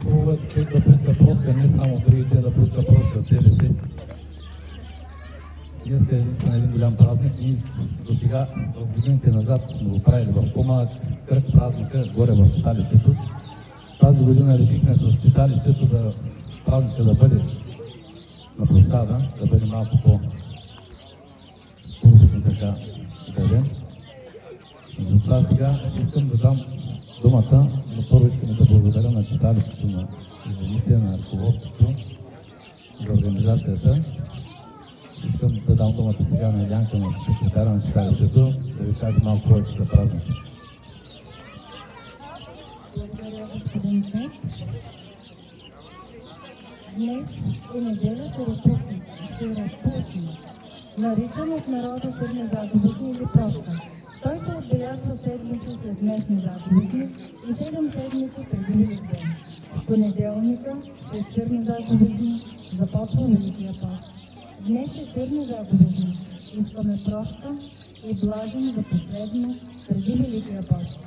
Хубаво човек да пуска проска, не само другите да пуска проска себе си. Днес е наистина един голям празник и до сега в годините назад сме го правили в по-малък кръг празника, горе в читалището. Тази година решихме с читалището да празника да бъде на площада, да бъде малко по-публично така даден. Затова сега искам да дам думата, но първо искам да благодаря на читалището, на жените, на ръководството за организацията. Искам да дам думата сега на Янка, на секретаря на читалището, да ви каже малко повече за празника. Благодаря, господин Цвет. Днес е неделя Сиропусни, наричан от народа седми заповедни или прошка. Той се отбелязва седмици след местни заповедни и 7 седмици преди Великден. В понеделника, след седми заповедни, започва Великия пост. Днес е седми заповедни. Искаме прошка и блажен за последно преди Великия пост.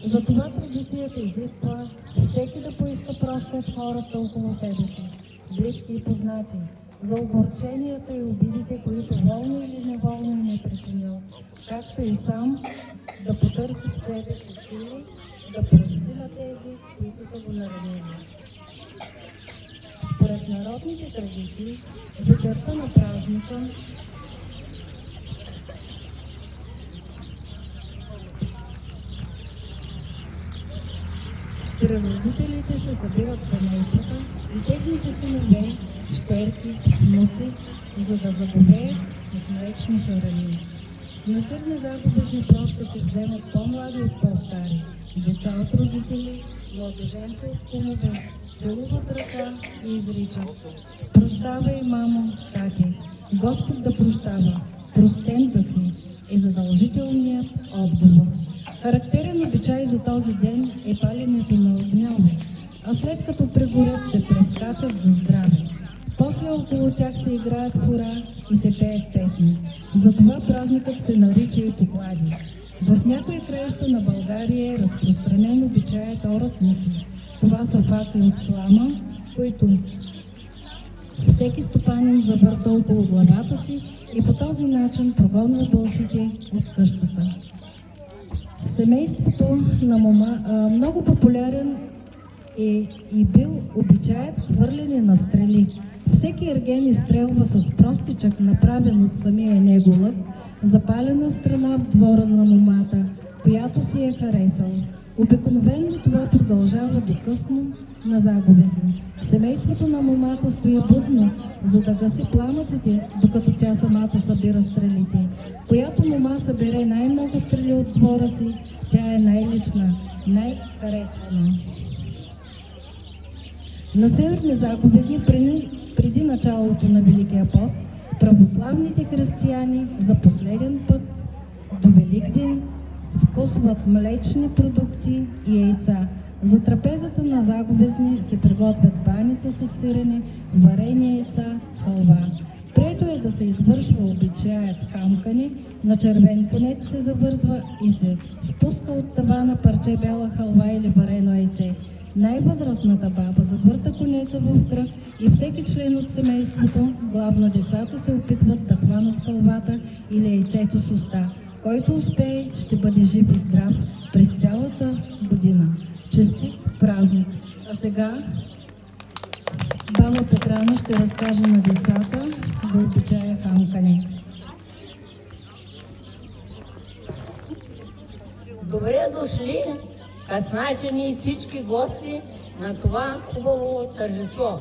Затова традицията изисква всеки да поиска прошка от хората около себе си, близки и познати, за огорченията и обидите, които волно или неволно им е причинил, както и сам да потърси в себе си сили, да прости на тези, които са го наранили. Според народните традиции, вечерта на празника приравнителите се събират в семействата и техните синове, щерки, внуци, за да заговеят с млечни храни. На седми заповедни прошка се вземат по-млади от по-стари, деца от родители, младоженци от кумове, целуват ръка и изричат: "Прощавай, мамо, тати, Господ да прощава, простен да си" е задължителният отговор. Характерен обичай за този ден е паленето на огньове, а след като прегорят се прескачат за здраве. После около тях се играят хора и се пеят песни. Затова празникът се нарича и поклади. В някои краища на България е разпространен обичаят орътници. Това са факли от слама, които всеки стопанин завърта около главата си и по този начин прогонва бълхите от къщата. Семейството на мома много популярен е и бил обичаят хвърляне на стрели. Всеки ерген изстрелва с простичък, направен от самия него лък, запалена страна в двора на момата, която си е харесал. Обикновено това продължава до късно на заповедни. Семейството на момата стои будно, за да гаси пламъците, докато тя самата събира стрелите. Която мома събере най-много стрели от двора си, тя е най-лична, най-харесвана. На северни заповедни, преди началото на Великия пост, православните християни за последен път до Великден вкусват млечни продукти и яйца. За трапезата на заповедни се приготвят баница с сирене, варени яйца, халва. Прието е да се извършва обичаят хамкане, на червен конец се завързва и се спуска от тавана парче бяла халва или варено яйце. Най-възрастната баба завърта конеца в кръг и всеки член от семейството, главно децата, се опитват да хванат халвата или яйцето с уста. Който успее, ще бъде жив и здрав през цялата година. Честит празник! А сега баба Петрана ще разкаже на децата за обичая хамкане. Добре дошли, късначени и всички гости на това хубаво тържество.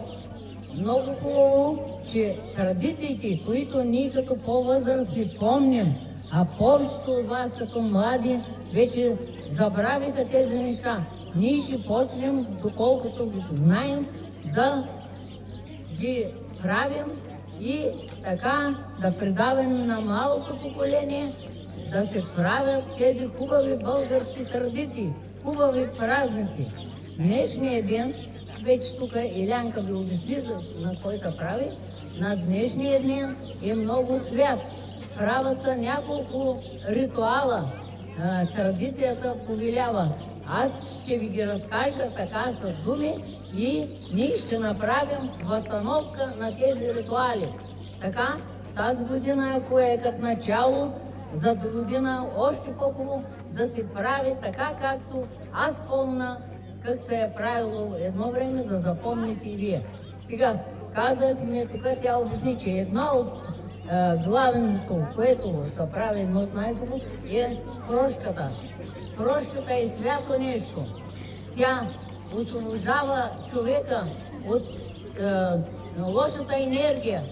Много хубаво, че традициите, които ние като по-възрастни помним, а повечето от вас като млади вече забравиха тези неща. Ние ще почнем, доколкото ги знаем, да ги правим и така да предаваме на младото поколение да се правят тези хубави български традиции, хубави празници. Днешния ден, вече тук Илянка ви обясни на кой се прави, на днешния ден е много свят. Правят са няколко ритуала, традицията повелява. Аз ще ви ги разкажа така с думи и ние ще направим възстановка на тези ритуали. Така, тази година, ако е като начало, за до година още по-хубаво да се прави така, както аз помня как се е правило едно време, да запомните и вие. Сега, казах ми, тук тя обясни, че една от главното, което се прави едно от най-хубаво, е прошката. Прошката е свято нещо. Тя освобождава човека от лошата енергия.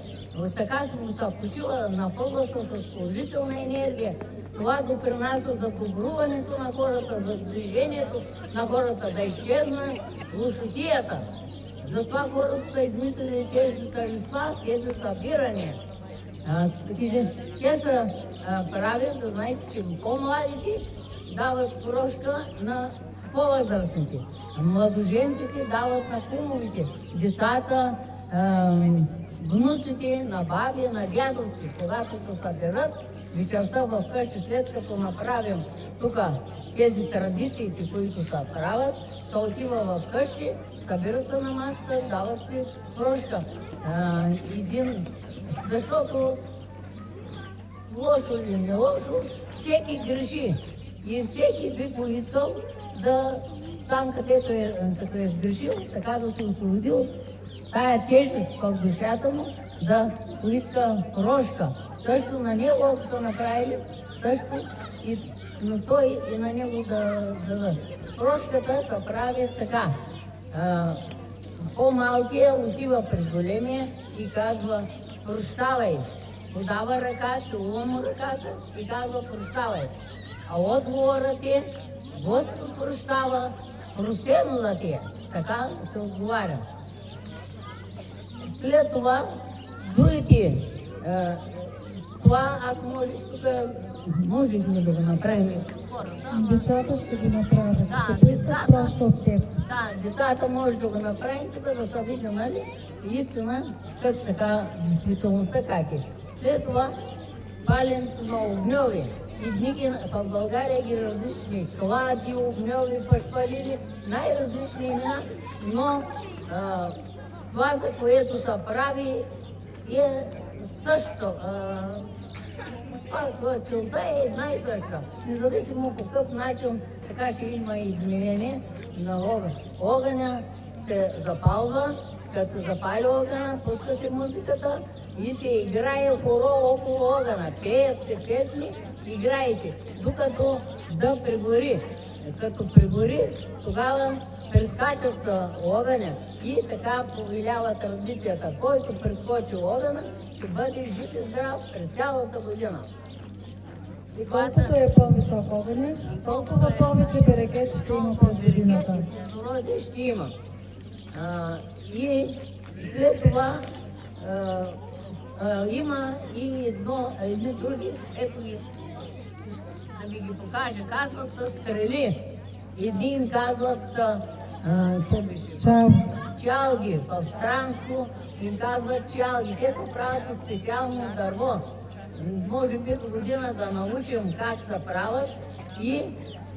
Така се почива, напълва се с положителна енергия. Това допринася за добруването на хората, за движението на хората, да изчезне лошотията. Затова хората са измислили тези тържества, тези събирания. Те са правят, да знаете, че по-младите дават прошка на по-възрастните. Младоженците дават на кумовите. Децата, внуците, на баби, на дядовци, когато се съберат вечерта в къщи, след като направим тук тези традициите, които се правят, се отива в къщи, събират се на масата, дават си прошка. Защото лошо или не лошо, всеки греши и всеки би поискал да там, където е сгрешил, така да се освободил тая тежест в душата му, да поиска прошка. Също на него, ако са направили, също и на той и на него да дадат. Прошката се прави така. По-малкият отива пред големия и казва прощавай. Подава ръка, целува му ръката и казва прощавай. А отговорът е Господ прощава, простено да ти е. Така се отговаря. След това другите, това аз можехме да го направим. Децата ще го направят, Да, ще поискат прошка от теб. Да, децата може да го направим, така да се види, нали, истина, как така, действителността как е. След това палим на огньови. И дни в България ги различни клади, огньови, пашпалили, най-различни имена, но това, за което се прави, е също. Целта е една и съща. Независимо по какъв начин, така ще има изменение на огън. Огъня се запалва, като се запали огъня, пуска се музиката и се играе хоро около огъня. Пеят се песни, играйте, докато да прегори. Като прегори, тогава прескачат огъня и така повелява традицията. Който прескочи огъня, ще бъде жив и здрав през цялата година. И колкото е по-висок огъня, толкова повече берекет ще има през годината. Плодородие ще има. И след това има и едни други, ето ги, да ви ги покажа, казват с стрели. Едни им казват чалги, в странство им казват чалги. Те се правят от специално дърво. Може би до година да научим как се правят и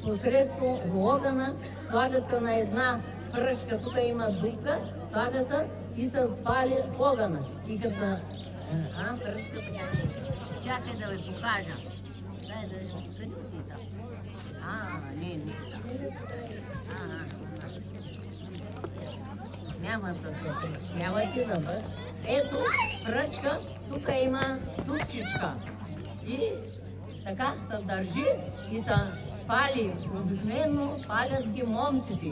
посредством огъня слагат се на една пръчка, тук има дупка, слага се и се пали огъня. И като пръчката, чакай да ви покажа. Дай да ви къде отида? Не. Няма да се присмявате да бъде. Ето, пръчка, тук има дупчичка. И така се държи и се пали. Обикновено палят ги момците.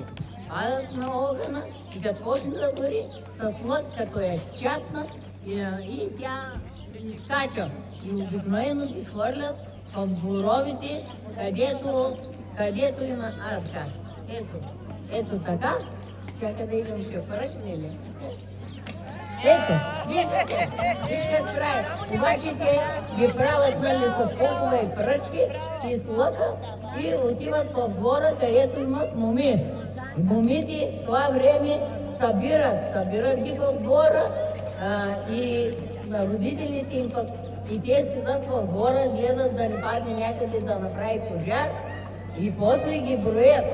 Палят на огъня и като почне да гори, с лък, като е чатна и тя скача. И обикновено ги хвърлят в дворовите, където има... така. Ето така. Чакай да идем, ще пръкне ли? Ето, виждате, как прави. Обаче те ги правят, нали, с полкове и пръчки и с лъка и отиват в двора, където имат моми. И момите това време събират ги в двора и родителите им пък и те седат в двора, гледат да не падне някъде да направи пожар и после ги броят.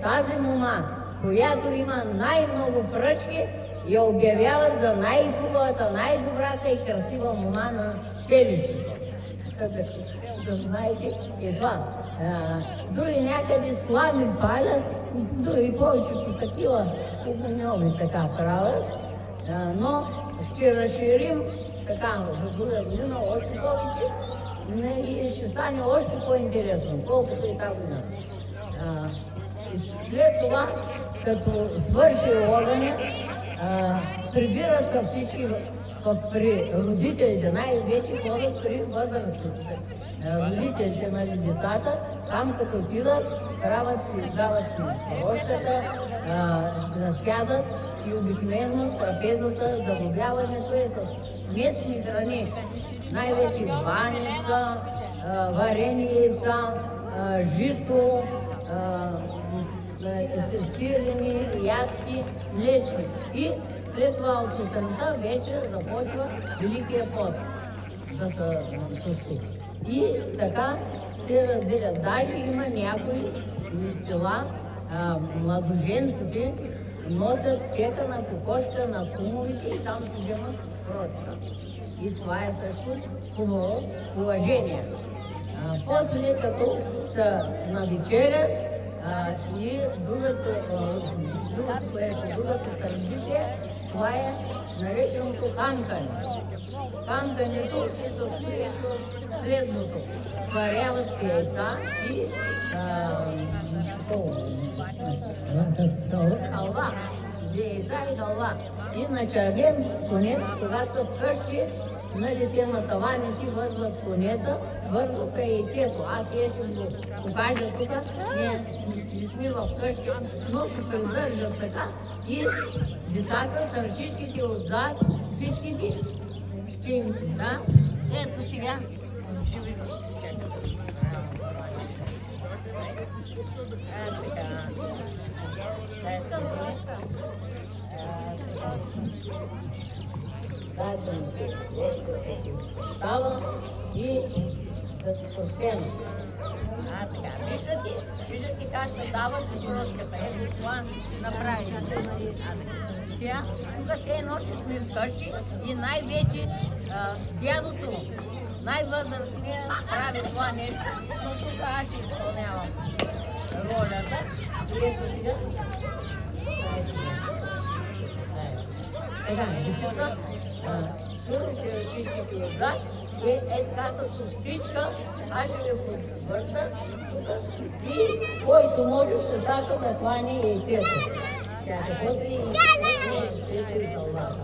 тази мома, която има най-много пръчки, я обявяват за най-хубавата, най-добрата и красива мома на селището. Да знаете и това. Дори някъде слами палят, дори повечето такива огньови така правят, но ще разширим така за друга година още повече и ще стане още по-интересно, колкото и тази година. След това, като свърши огъня, прибират се всички при родителите, най-вече ходят при възрастните. Родителите на децата, там като отидат, дават си рощата, сядат и обикновено трапезата, задобряването е с местни храни, най-вече баница, варени яйца, жито, сирени, ядки, млечни. И след това от сутринта вече започва Великия пост да се състои. И така се разделят. Даже има някои села, младоженците носят пека на кокошка на кумовите и там се вземат крошка. И това е също хубаво уважение. После като са на вечеря и другата традиция, това е нареченото ханкане. Ханкането се състои от следното. Сваряват се яйца и халва. Яйца и халва. И на червен конец, когато са вкъщи, на дете на таваните вързват конеца, вързва се яйцето. Аз ще го покажа тук. Не сме вкъщи, но ще придържат така. И децата с ръчичките отзад, всичките ще им, да. Ето сега. Ще ви го става и да се простено. Така, виждате как се дават простката. Ето това направи. Сега, тук все едно, че сме вкъщи и най-вече дядото му, най-възрастният прави това нещо, но тук аз ще изпълнявам ролята. И ето сега. Така, десица, турните ръчичките отзад и така с устичка, аз ще ви подвърта и който може с така да хване яйцето. Чакай, после яйцето и халвата.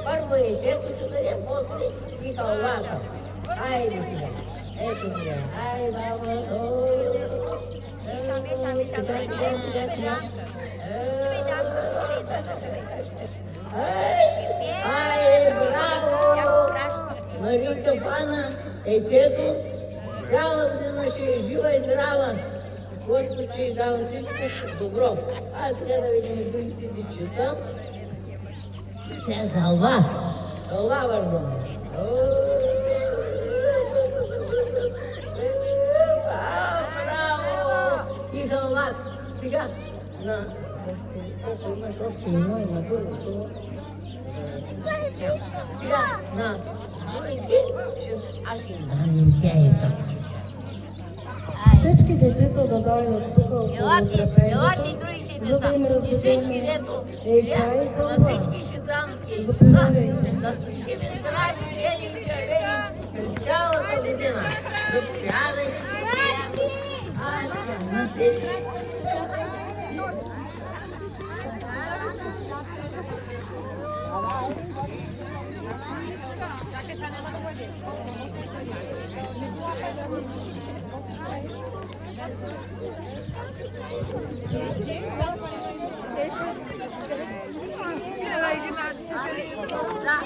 Първо яйцето ще даде, после и халвата. Айде сега, ето сега, айде баба, Ай, браво! Марийка фана яйцето, цяла година ще е жива и здрава. Господ ще й дава всичко добро. Аз сега да видим другите дечица. Сега халва. Халва вързам. Браво! И халва. Сега на... Колко имаш още едно и на другото. Сега на другите аз им дам яйца. Всички дечица да дойдат тук около трапезата, за да им раздадем яйца и халва. На всички ще дам яйца, да сте живи, здрави, жени и червени през цялата година. Заповядайте, на всички. Да.